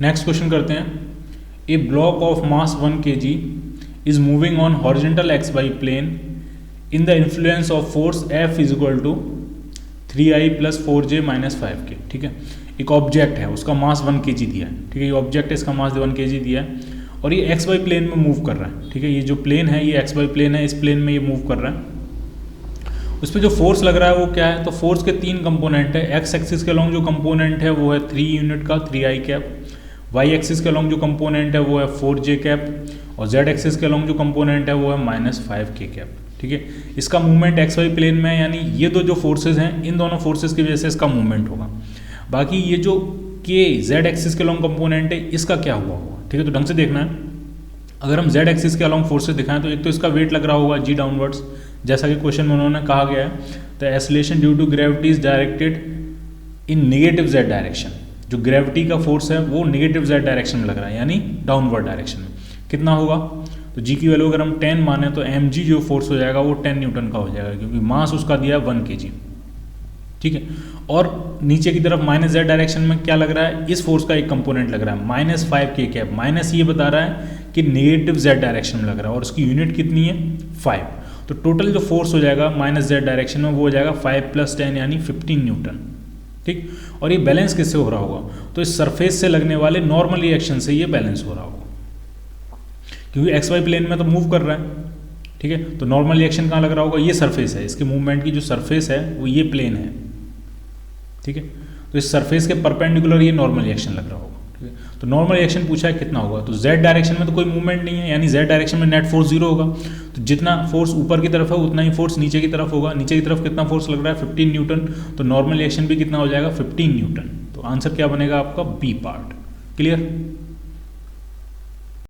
Next question करते हैं। A block of mass 1 kg is moving on horizontal x y plane in the influence of force F is equal to 3I + 4J - 5K। ठीक है, एक object है, उसका मास 1 kg दिया है। ठीक है, ये ऑब्जेक्ट है, इसका मास 1 kg दिया है और ये एक्स वाई प्लेन में मूव कर रहा है। ठीक है, ये जो प्लेन है ये एक्स वाई प्लेन है, इस प्लेन में ये मूव कर रहा है। उस पर जो फोर्स लग रहा है वो क्या है, तो फोर्स के 3 कंपोनेंट है। एक्स एक्सिस के अलॉन्ग जो कंपोनेंट है वो है 3 यूनिट का 3I कैप, वाई एक्सिस के अलॉन्ग जो कंपोनेंट है वो है 4J कैप और जेड एक्सिस के अलॉन्ग जो कंपोनेंट है वो है -5K कैप। ठीक है, इसका मूवमेंट एक्स वाई प्लेन में, यानी ये जो फोर्सेज हैं, इन दोनों फोर्सेज की वजह से इसका मूवमेंट होगा। बाकी ये जो के जेड एक्सिस के अलॉन्ग कंपोनेंट है इसका क्या हुआ होगा। ठीक है, तो ढंग से देखना है। अगर हम जेड एक्सिस के अलॉन्ग फोर्सेज दिखाएं तो एक तो इसका वेट लग रहा होगा जी डाउनवर्ड्स, जैसा कि क्वेश्चन में उन्होंने कहा गया है। The acceleration due to gravity is directed in negative Z direction. जो ग्रेविटी का फोर्स है वो नेगेटिव जेड डायरेक्शन में लग रहा है, यानी डाउनवर्ड डायरेक्शन में। कितना होगा, तो जी की वैल्यू अगर हम 10 माने तो mg जो फोर्स हो जाएगा वो 10 न्यूटन का हो जाएगा, क्योंकि मास उसका दिया है 1 kg। ठीक है, और नीचे की तरफ -z डायरेक्शन में क्या लग रहा है, इस फोर्स का एक कंपोनेंट लग रहा है -5K कैप। माइनस ये बता रहा है कि नेगेटिव z डायरेक्शन में लग रहा है और उसकी यूनिट कितनी है 5। तो टोटल जो फोर्स हो जाएगा -z डायरेक्शन में वो हो जाएगा 5 + 10 यानी 15 न्यूटन। ठीक, और ये बैलेंस किससे हो रहा होगा, तो इस सरफेस से लगने वाले नॉर्मल रिएक्शन से ये बैलेंस हो रहा होगा, क्योंकि एक्स वाई प्लेन में तो मूव कर रहा है। ठीक है, तो नॉर्मल रिएक्शन कहाँ लग रहा होगा, ये सरफेस है, इसके मूवमेंट की जो सरफेस है वो ये प्लेन है। ठीक है, तो इस सरफेस के परपेंडिकुलर ये नॉर्मल रिएक्शन लग रहा होगा। ठीक है, तो नॉर्मल रिएक्शन पूछा है कितना होगा, तो जेड डायरेक्शन में तो कोई मूवमेंट नहीं है, यानी जेड डायरेक्शन में नेट फोर्स 0 होगा। तो जितना फोर्स ऊपर की तरफ है उतना ही फोर्स नीचे की तरफ होगा। नीचे की तरफ कितना फोर्स लग रहा है 15 न्यूटन, तो नॉर्मल रिएक्शन भी कितना हो जाएगा 15 न्यूटन। तो आंसर क्या बनेगा आपका बी पार्ट। क्लियर।